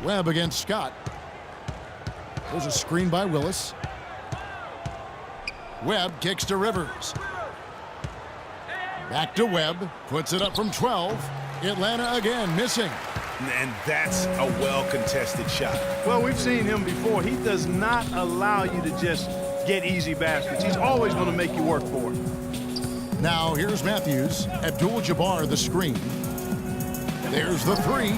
Webb against Scott. There's a screen by Willis. Webb kicks to Rivers. Back to Webb. Puts it up from 12. Atlanta again missing. And that's a well-contested shot. Well, we've seen him before. He does not allow you to just get easy baskets. He's always going to make you work for it. Now here's Matthews. Abdul-Jabbar the screen. There's the three.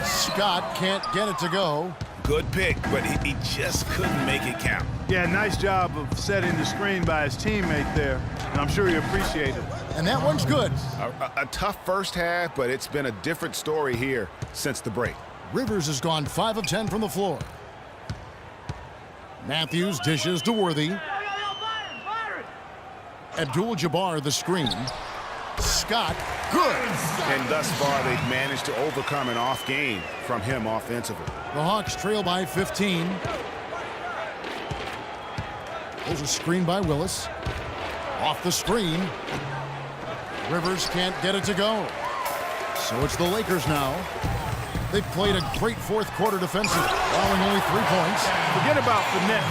Scott can't get it to go. Good pick, but he just couldn't make it count. Yeah, nice job of setting the screen by his teammate there, and I'm sure he appreciated it. And that one's good. A tough first half, but it's been a different story here since the break. Rivers has gone 5 of 10 from the floor. Matthews dishes to Worthy. Abdul-Jabbar the screen. Scott, good. And thus far, they've managed to overcome an off game from him offensively. The Hawks trail by 15. There's a screen by Willis. Off the screen. Rivers can't get it to go. So it's the Lakers now. They've played a great fourth quarter defensively, allowing only 3 points. Forget about finesse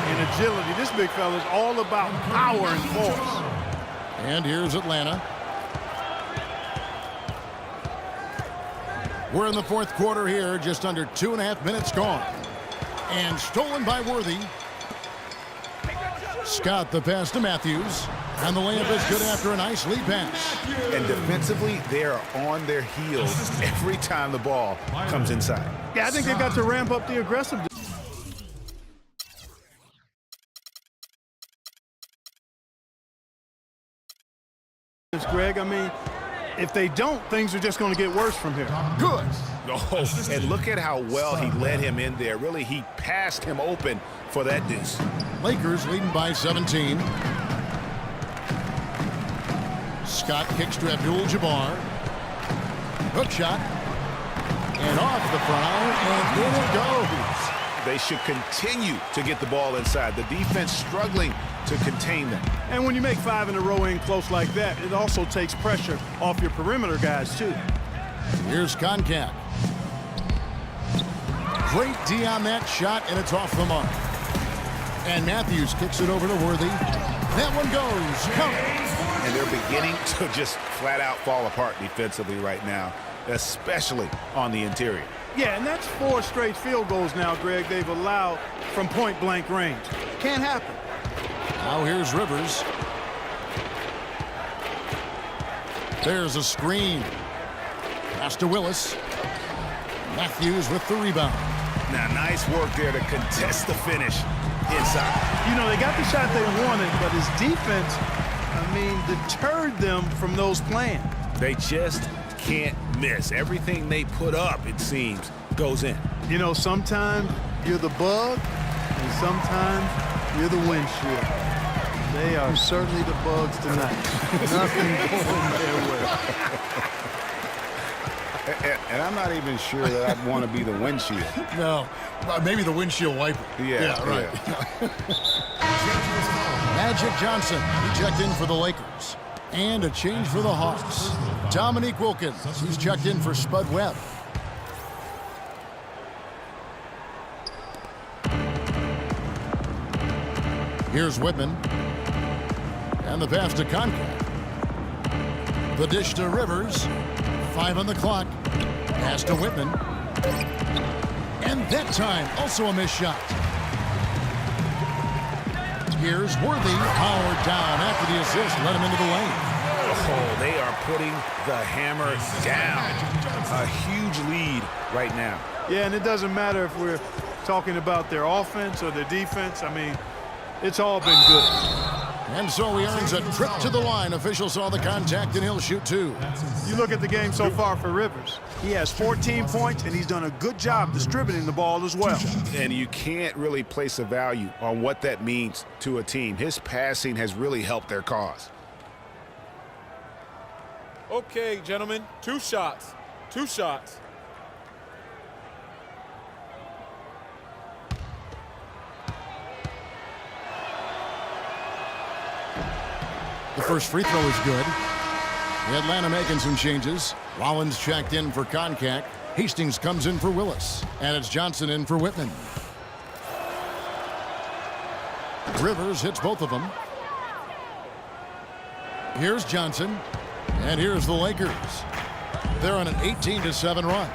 and agility. This big fella is all about power and force. And here's Atlanta. We're in the fourth quarter here, just under 2.5 minutes gone. And stolen by Worthy. Scott the pass to Matthews. And the layup is good after a nice lead pass. And defensively, they are on their heels every time the ball comes inside. Yeah, I think they've got to ramp up the aggressiveness. Greg, I mean, if they don't, things are just going to get worse from here. Good. Oh, and look at how well he led him in there. Really, he passed him open for that deuce. Lakers leading by 17. Scott kicks to Abdul-Jabbar. Hook shot. And off the foul, and in it goes. They should continue to get the ball inside. The defense struggling to contain them. And when you make 5 in a row in close like that, it also takes pressure off your perimeter guys, too. Here's Koncak. Great D on that shot, and it's off the mark. And Matthews kicks it over to Worthy. That one goes. Count. And they're beginning to just flat out fall apart defensively right now, especially on the interior. Yeah, and that's 4 straight field goals now, Greg, they've allowed from point-blank range. Can't happen. Now here's Rivers. There's a screen. Pass to Willis. Matthews with the rebound. Now, nice work there to contest the finish inside. You know, they got the shot they wanted, but his defense, I mean, deterred them from those plans. They just can't miss. Everything they put up, it seems, goes in. You know, sometimes you're the bug, and sometimes you're the windshield. They are certainly the bugs tonight. Nothing going their way. And I'm not even sure that I'd want to be the windshield. No, maybe the windshield wiper. Yeah, right. Magic Johnson, he checked in for the Lakers. And a change for the Hawks. Dominique Wilkins, he's checked in for Spud Webb. Here's Whitman. And the pass to Koncak. The dish to Rivers. 5 on the clock. Pass to Whitman. And that time, also a missed shot. Here's Worthy, powered down after the assist, let him into the lane. Oh, they are putting the hammer down. A huge lead right now. Yeah, and it doesn't matter if we're talking about their offense or their defense. I mean, it's all been good. And so he earns a trip to the line. Official saw the contact, and he'll shoot 2. You look at the game so far for Rivers. He has 14 points, and he's done a good job distributing the ball as well. And you can't really place a value on what that means to a team. His passing has really helped their cause. Okay, gentlemen, 2 shots. 2 shots. The first free throw is good. Atlanta making some changes. Rollins checked in for Koncak. Hastings comes in for Willis, and it's Johnson in for Whitman. Rivers hits both of them. Here's Johnson, and here's the Lakers. They're on an 18-7 run.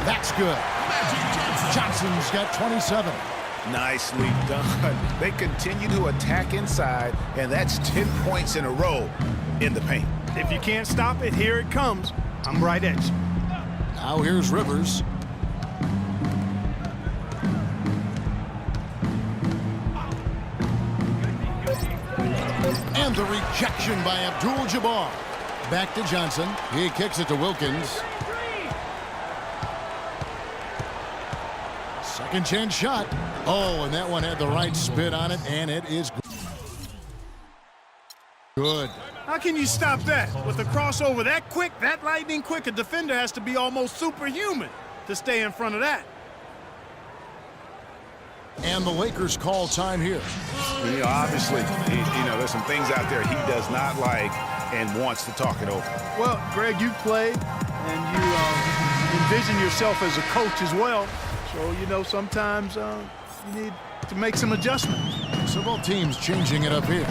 That's good. Johnson's got 27. Nicely done. They continue to attack inside, and that's 10 points in a row in the paint. If you can't stop it, here it comes. I'm right at you. Now here's Rivers. And the rejection by Abdul-Jabbar. Back to Johnson. He kicks it to Wilkins. Second chance shot. Oh, and that one had the right spin on it, and it is good. How can you stop that? With a crossover that quick, that lightning quick, a defender has to be almost superhuman to stay in front of that. And the Lakers call time here. You know, obviously, there's some things out there he does not like and wants to talk it over. Well, Greg, you play and you envision yourself as a coach as well. So, sometimes you need to make some adjustments. So both teams changing it up here.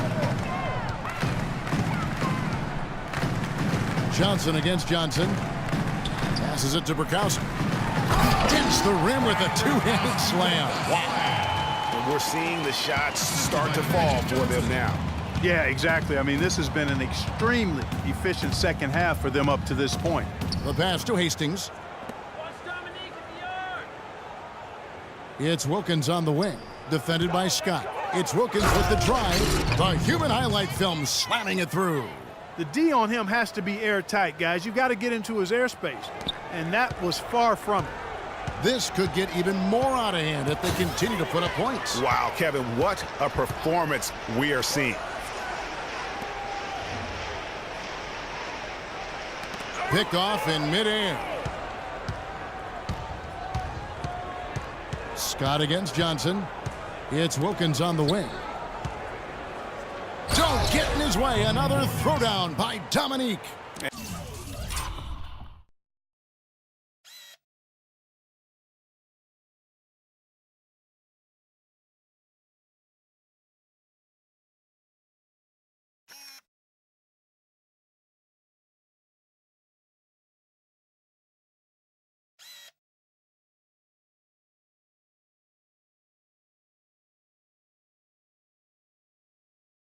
Johnson against Johnson. Passes it to Burkowski. Hits the rim with a two-handed slam. Wow. And we're seeing the shots start to fall for them now. Yeah, exactly. I mean, this has been an extremely efficient second half for them up to this point. The pass to Hastings. It's Wilkins on the wing, defended by Scott. It's Wilkins with the drive. The human highlight film slamming it through. The D on him has to be airtight, guys. You got to get into his airspace, and that was far from it. This could get even more out of hand if they continue to put up points. Wow, Kevin, what a performance we are seeing. Picked off in midair. Scott against Johnson. It's Wilkins on the wing. Don't get in his way. Another throwdown by Dominique.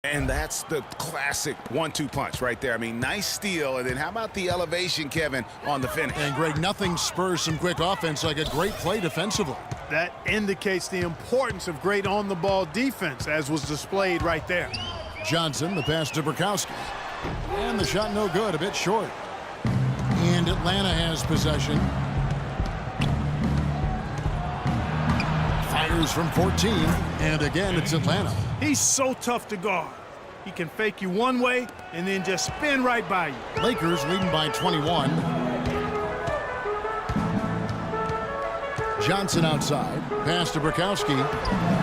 And that's the classic 1-2 punch right there. I mean, nice steal, and then how about the elevation, Kevin, on the finish? And Greg, nothing spurs some quick offense like a great play defensively. That indicates the importance of great on-the-ball defense, as was displayed right there. Johnson, the pass to Burkowski. And the shot no good, a bit short. And Atlanta has possession. Fires from 14, and again, it's Atlanta. He's so tough to guard. He can fake you one way and then just spin right by you. Lakers leading by 21. Johnson outside. Pass to Burkowski.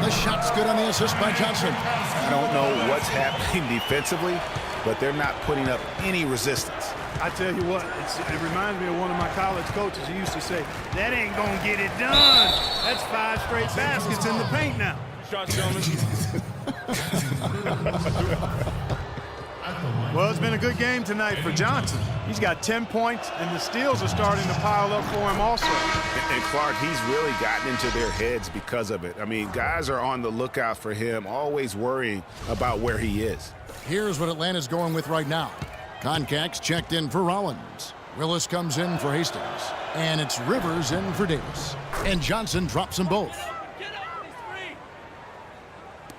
The shot's good on the assist by Johnson. I don't know what's happening defensively, but they're not putting up any resistance. I tell you what, it reminds me of one of my college coaches. He used to say, that ain't gonna get it done. That's 5 straight baskets in the paint now. Shots, gentlemen. Well, it's been a good game tonight for Johnson. He's got 10 points, and the steals are starting to pile up for him also. And Clark, he's really gotten into their heads because of it. I mean, guys are on the lookout for him, always worrying about where he is. Here's what Atlanta's going with right now. Concac's checked in for Rollins. Willis comes in for Hastings. And it's Rivers in for Davis. And Johnson drops them both.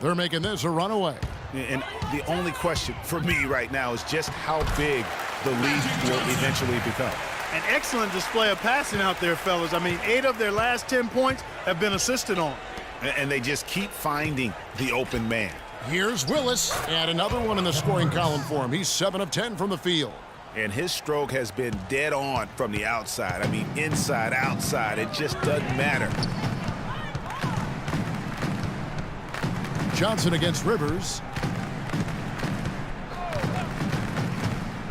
They're making this a runaway. And the only question for me right now is just how big the lead will eventually become. An excellent display of passing out there, fellas. I mean, 8 of their last 10 points have been assisted on. And they just keep finding the open man. Here's Willis, and another one in the scoring column for him. He's 7 of 10 from the field. And his stroke has been dead on from the outside. I mean, inside, outside, it just doesn't matter. Johnson against Rivers.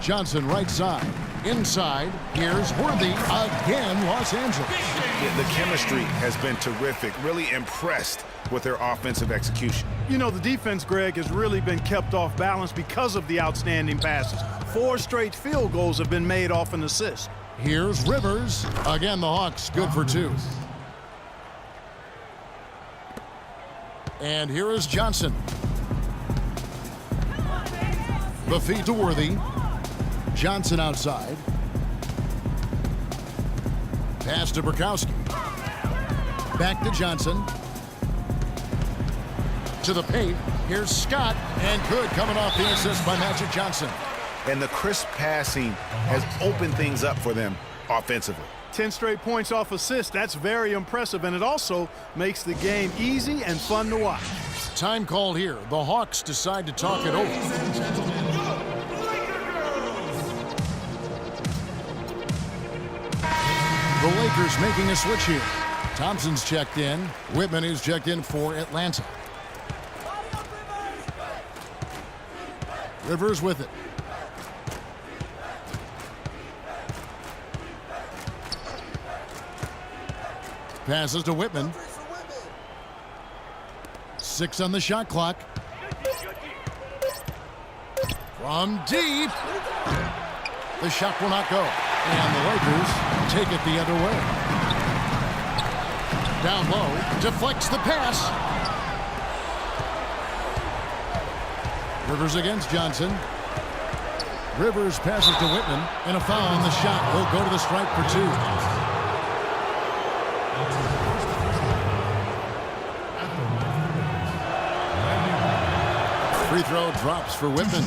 Johnson right side. Inside, here's Worthy. Again, Los Angeles. Yeah, the chemistry has been terrific. Really impressed with their offensive execution. You know, the defense, Greg, has really been kept off balance because of the outstanding passes. 4 straight field goals have been made off an assist. Here's Rivers. Again, the Hawks good for 2. And here is Johnson. The feed to Worthy. Johnson outside. Pass to Burkowski. Back to Johnson. To the paint. Here's Scott. And good coming off the assist by Magic Johnson. And the crisp passing has opened things up for them offensively. 10 straight points off assist. That's very impressive, and it also makes the game easy and fun to watch. Time called here. The Hawks decide to talk it over. The Lakers making a switch here. Thompson's checked in. Whitman is checked in for Atlanta. Rivers with it. Passes to Whitman. 6 on the shot clock. From deep. The shot will not go. And the Lakers take it the other way. Down low. Deflects the pass. Rivers against Johnson. Rivers passes to Whitman. And a foul on the shot. He'll go to the stripe for 2. Free throw drops for Whitman.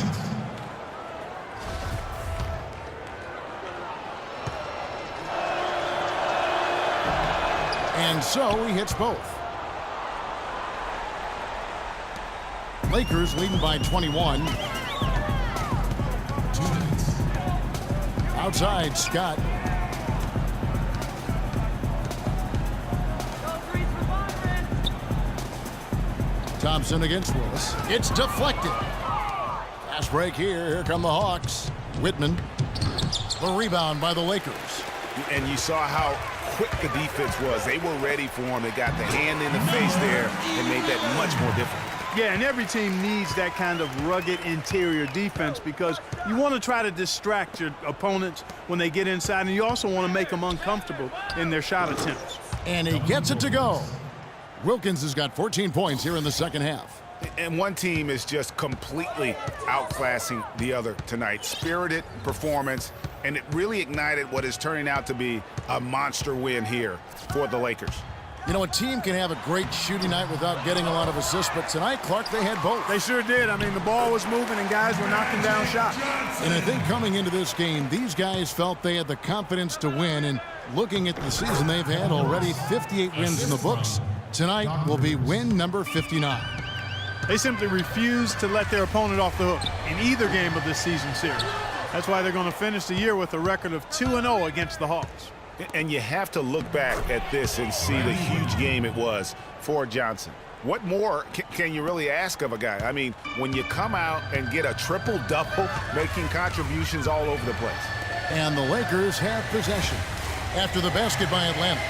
And so he hits both. Lakers leading by 21. Outside, Scott. Thompson against Willis. It's deflected. Fast break here. Here come the Hawks. Whitman. The rebound by the Lakers. And you saw how quick the defense was. They were ready for him. They got the hand in the face there and made that much more difficult. Yeah, and every team needs that kind of rugged interior defense because you want to try to distract your opponents when they get inside, and you also want to make them uncomfortable in their shot attempts. And he gets it to go. Wilkins has got 14 points here in the second half. And one team is just completely outclassing the other tonight. Spirited performance, and it really ignited what is turning out to be a monster win here for the Lakers. You know, a team can have a great shooting night without getting a lot of assists, but tonight, Clark, they had both. They sure did. I mean, the ball was moving and guys were knocking down shots. And I think coming into this game, these guys felt they had the confidence to win. And looking at the season they've had already, 58 wins in the books. Tonight will be win number 59. They simply refuse to let their opponent off the hook in either game of this season series. That's why they're going to finish the year with a record of 2-0 against the Hawks. And you have to look back at this and see the huge game it was for Johnson. What more can you really ask of a guy? I mean, when you come out and get a triple-double, making contributions all over the place. And the Lakers have possession after the basket by Atlanta.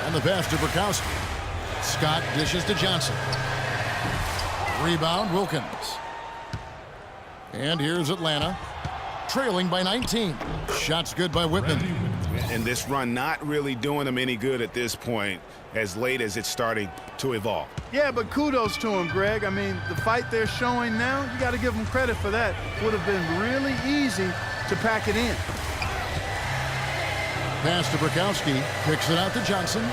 And the pass to Burkowski. Scott dishes to Johnson. Rebound, Wilkins. And here's Atlanta, trailing by 19. Shots good by Whitman. And this run not really doing them any good at this point, as late as it's starting to evolve. Yeah, but kudos to him, Greg. I mean, the fight they're showing now, you got to give them credit for that. Would have been really easy to pack it in. Pass to Burkowski, kicks it out to Johnson.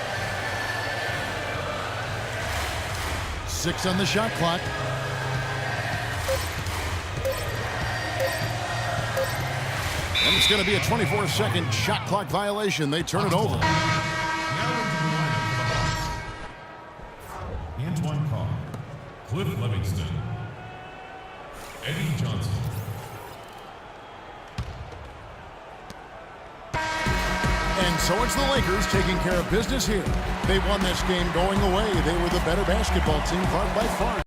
6 on the shot clock. And it's going to be a 24-second shot clock violation. They turn it over. Antoine Carr, Cliff Livingston, Eddie Johnson. And so it's the Lakers taking care of business here. They won this game going away. They were the better basketball team by far.